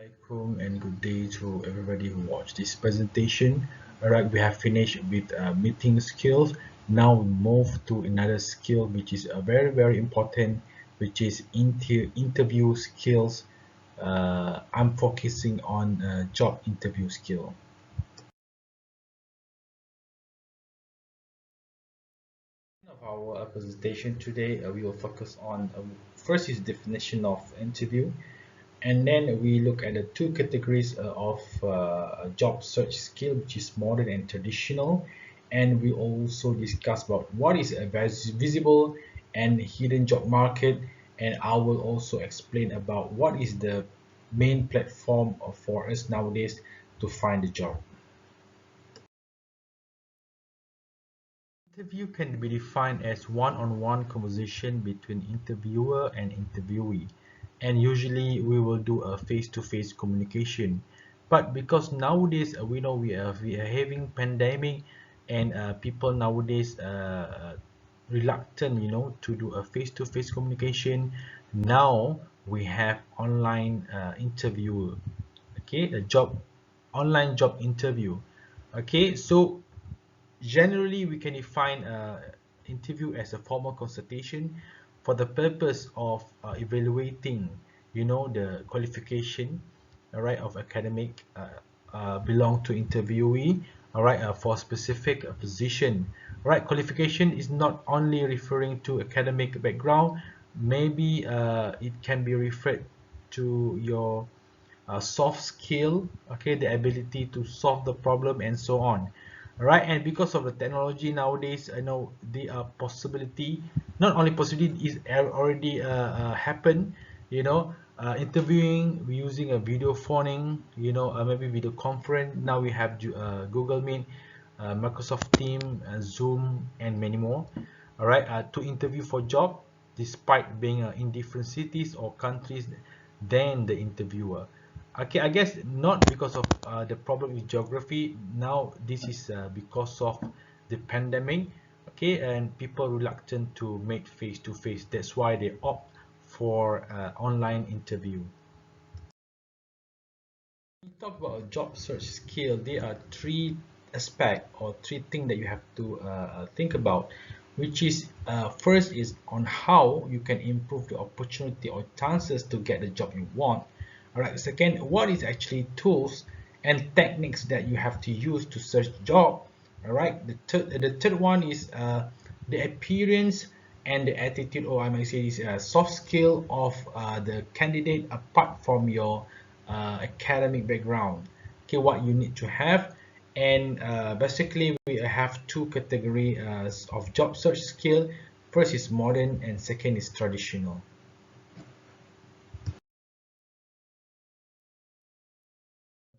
Assalamualaikum and good day to everybody who watched this presentation. Alright, we have finished with meeting skills. Now we move to another skill which is very important, which is interview skills. I'm focusing on job interview skill. Of our presentation today, we will focus on first is definition of interview, and then we look at the two categories of job search skill, which is modern and traditional, and we also discuss about what is a visible and hidden job market, and I will also explain about what is the main platform for us nowadays to find a job. Interview can be defined as one-on-one conversation between interviewer and interviewee, and usually we will do a face-to-face communication. But because nowadays we know we are having pandemic, and people nowadays reluctant, to do a face-to-face communication. Now we have online interview, okay, a job online job interview. Okay, so generally, we can define interview as a formal consultation for the purpose of evaluating, the qualification, all right, of academic belong to interviewee, all right, for specific position. All right, qualification is not only referring to academic background, maybe it can be referred to your soft skill, okay, the ability to solve the problem and so on. All right, and because of the technology nowadays, I know the possibility, not only possibility, is already happen, interviewing using a video phoning, maybe video conference. Now we have Google Meet, Microsoft Team, Zoom, and many more. All right, to interview for job despite being in different cities or countries than the interviewer. Okay, I guess not because of the problem with geography. Now this is because of the pandemic. Okay, and people reluctant to meet face to face. That's why they opt for online interview. When we talk about a job search skill, there are three aspects or three things that you have to think about, which is first is on how you can improve the opportunity or chances to get the job you want. All right. Second, what is actually tools and techniques that you have to use to search job. All right. The third one is the appearance and the attitude, or I might say this soft skill of the candidate apart from your academic background. Okay, what you need to have, and basically we have two categories of job search skill. First is modern, and second is traditional.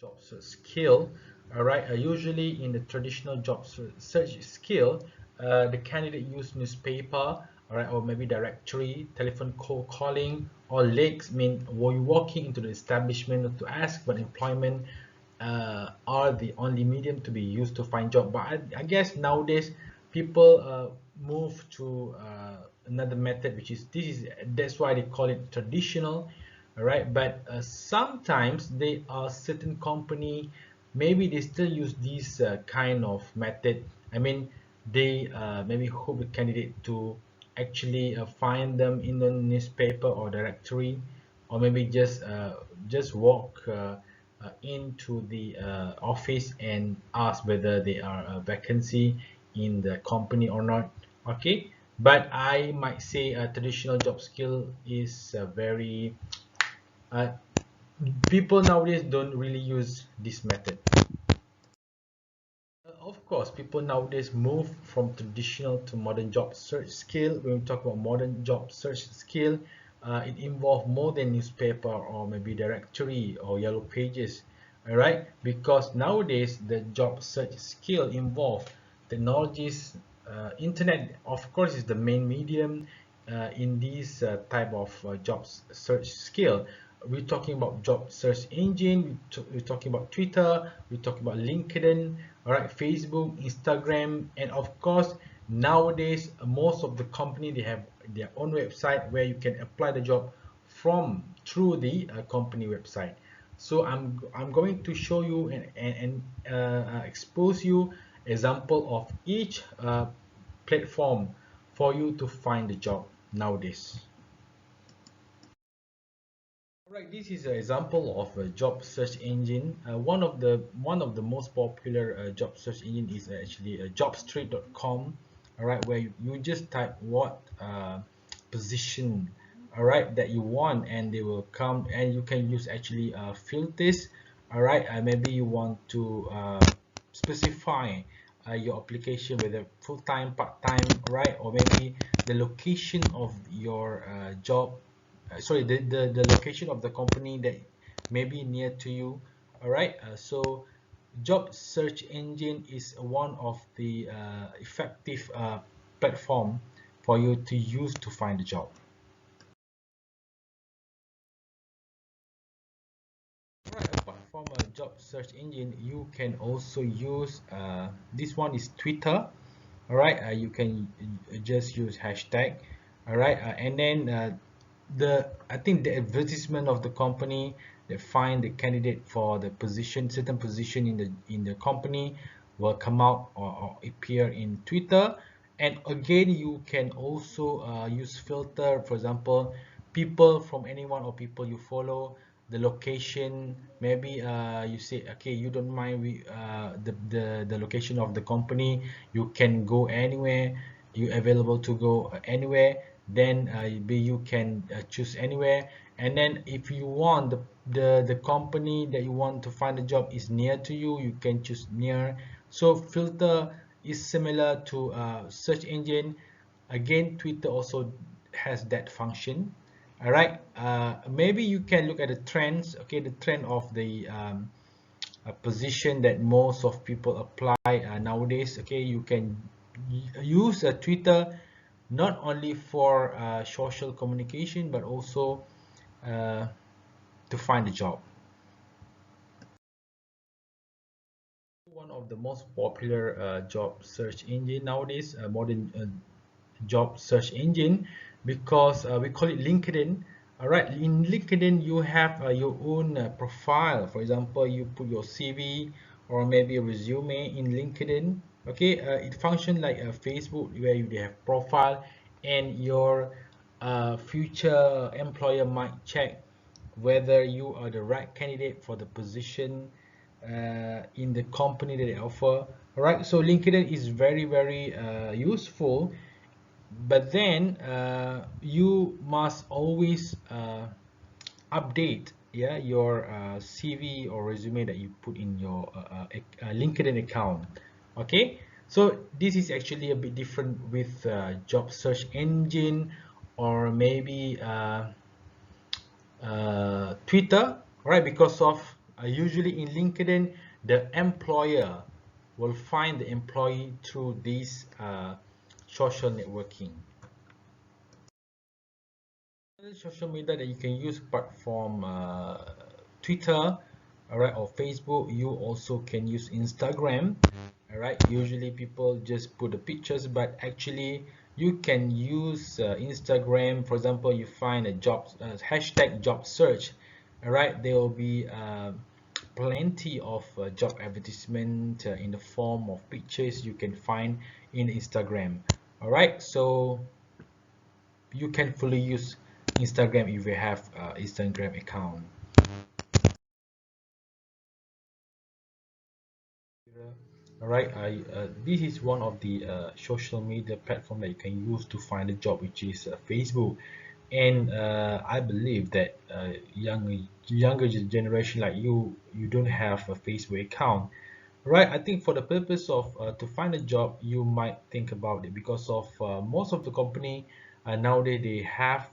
Job search skill. All right, usually in the traditional job search skill, the candidate use newspaper, all right, or maybe directory, telephone cold calling, or legs, mean when you walking into the establishment to ask for employment, are the only medium to be used to find job. But I guess nowadays people move to another method, which is that's why they call it traditional. All right, but sometimes they are certain company, maybe they still use this kind of method. I mean, they maybe hope the candidate to actually find them in the newspaper or directory, or maybe just walk into the office and ask whether there are a vacancy in the company or not. Okay, but I might say a traditional job skill is very uh, people nowadays don't really use this method. Of course, people nowadays move from traditional to modern job search skill. When we talk about modern job search skill, it involves more than newspaper or maybe directory or yellow pages. All right, because nowadays the job search skill involve technologies, internet. Of course, is the main medium in this type of job search skill. We're talking about job search engine, we're talking about Twitter, we're talking about LinkedIn, all right, Facebook, Instagram, and of course nowadays most of the company, they have their own website where you can apply the job from through the company website. So I'm going to show you and expose you example of each platform for you to find a job nowadays. Right, this is an example of a job search engine. One of the most popular job search engine is actually jobstreet.com. All right, where you just type what position, all right, that you want, and they will come, and you can use actually filters. All right, maybe you want to specify your application whether full-time, part-time, right, or maybe the location of your job, sorry, the location of the company that may be near to you. All right, so job search engine is one of the effective platform for you to use to find a job. Right, apart from a job search engine, you can also use this one is Twitter. All right, you can just use hashtag. All right, and then the I think the advertisement of the company that find the candidate for the position, certain position in the company, will come out or appear in Twitter. And again, you can also use filter, for example, people from anyone or people you follow, the location. Maybe you say, okay, you don't mind the location of the company, you can go anywhere, you available to go anywhere, then you can choose anywhere. And then if you want the company that you want to find a job is near to you, you can choose near. So filter is similar to search engine. Again, Twitter also has that function. All right, maybe you can look at the trends. Okay, the trend of the position that most of people apply nowadays. Okay, you can use Twitter not only for social communication but also uh, to find a job. One of the most popular job search engine nowadays, modern job search engine, because we call it LinkedIn. All right, in LinkedIn you have your own profile. For example, you put your CV or maybe a resume in LinkedIn. Okay, it functions like a Facebook where you have profile, and your future employer might check whether you are the right candidate for the position in the company that they offer. All right, so LinkedIn is very useful, but then you must always update, yeah, your CV or resume that you put in your LinkedIn account. Okay, so this is actually a bit different with job search engine, or maybe Twitter, right? Because of usually in LinkedIn, the employer will find the employee through this social networking. Other social media that you can use apart from Twitter, all right, or Facebook, you also can use Instagram. All right, usually people just put the pictures, but actually you can use Instagram. For example, you find a job hashtag job search. All right, there will be plenty of job advertisement in the form of pictures you can find in Instagram. All right, so you can fully use Instagram if you have Instagram account. All right, this is one of the social media platform that you can use to find a job, which is Facebook. And I believe that younger generation like you don't have a Facebook account, right? I think for the purpose of to find a job, you might think about it, because of most of the company nowadays they have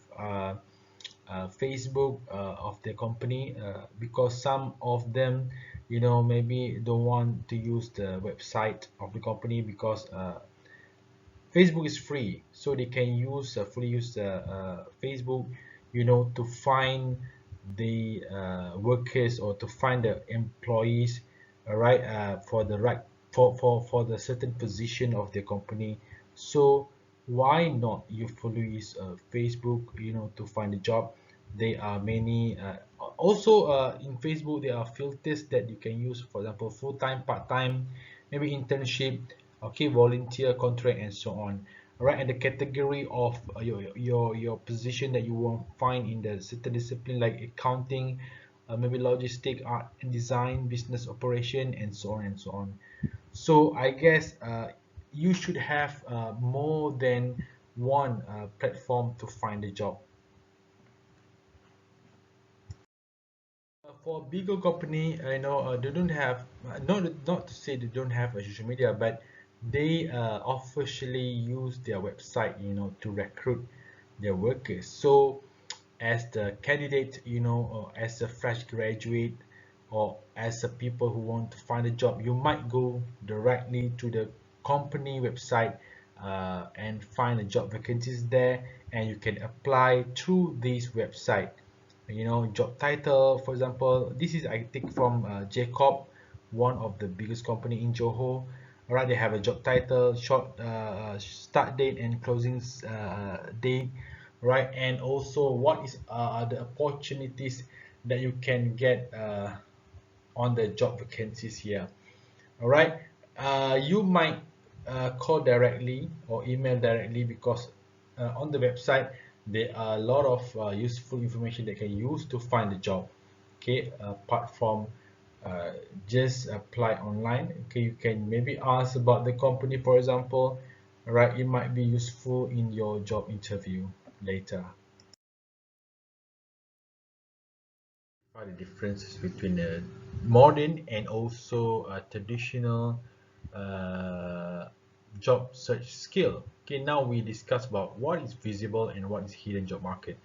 Facebook of the company, because some of them, maybe don't want to use the website of the company, because Facebook is free, so they can use fully use the Facebook, to find the workers, or to find the employees, all right, for the right for the certain position of the company. So why not you fully use Facebook, to find a job? There are many also in Facebook there are filters that you can use, for example full-time, part-time, maybe internship, okay, volunteer, contract, and so on. All right, and the category of your position that you will find in the certain discipline like accounting, maybe logistic, art and design, business operation, and so on and so on. So I guess you should have more than one platform to find a job. For bigger company, they don't have, not to say they don't have a social media, but they officially use their website, to recruit their workers. So, as the candidate, or as a fresh graduate, or as a people who want to find a job, you might go directly to the company website and find a job vacancies there, and you can apply through this website. Job title, for example, this is I take from Jacob, one of the biggest company in Johor. All right, they have a job title, short start date and closing date, right? And also what is the opportunities that you can get on the job vacancies here. All right, you might call directly or email directly, because on the website there are a lot of useful information that can use to find a job. Okay, apart from uh, just apply online. Okay, you can maybe ask about the company, for example. All right, it might be useful in your job interview later. Are the differences between the modern and also traditional uh, job search skill. Okay, now we discuss about what is visible and what is hidden job market.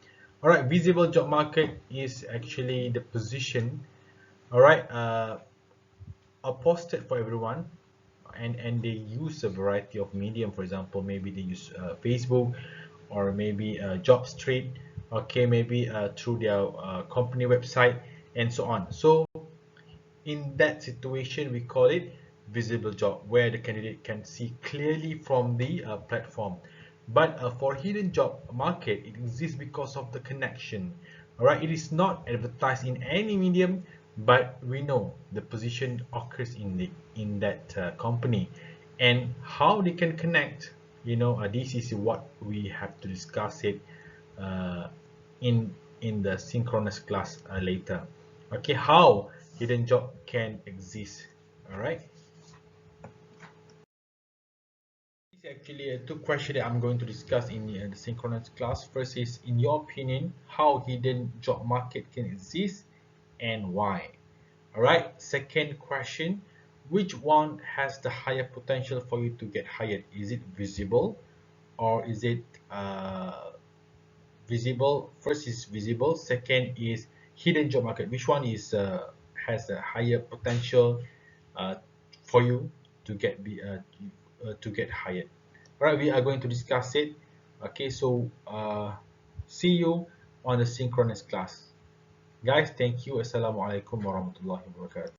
All right, visible job market is actually the position. All right, are posted for everyone, and they use a variety of medium. For example, maybe they use Facebook, or maybe job street, okay, maybe through their company website, and so on. So in that situation, we call it visible job, where the candidate can see clearly from the platform. But for hidden job market, it exists because of the connection. All right, it is not advertised in any medium, but we know the position occurs in that company, and how they can connect. This is what we have to discuss it uh, in the synchronous class later. Okay, how hidden job can exist. All right, this is actually two questions that I'm going to discuss in the synchronous class. First is, in your opinion, how hidden job market can exist and why. All right, second question, which one has the higher potential for you to get hired? Is it visible, or is it visible? First is visible, second is hidden job market. Which one is has a higher potential uh, for you to get hired? All right, we are going to discuss it. Okay, so see you on the synchronous class, guys. Thank you. Assalamualaikum warahmatullahi wabarakatuh.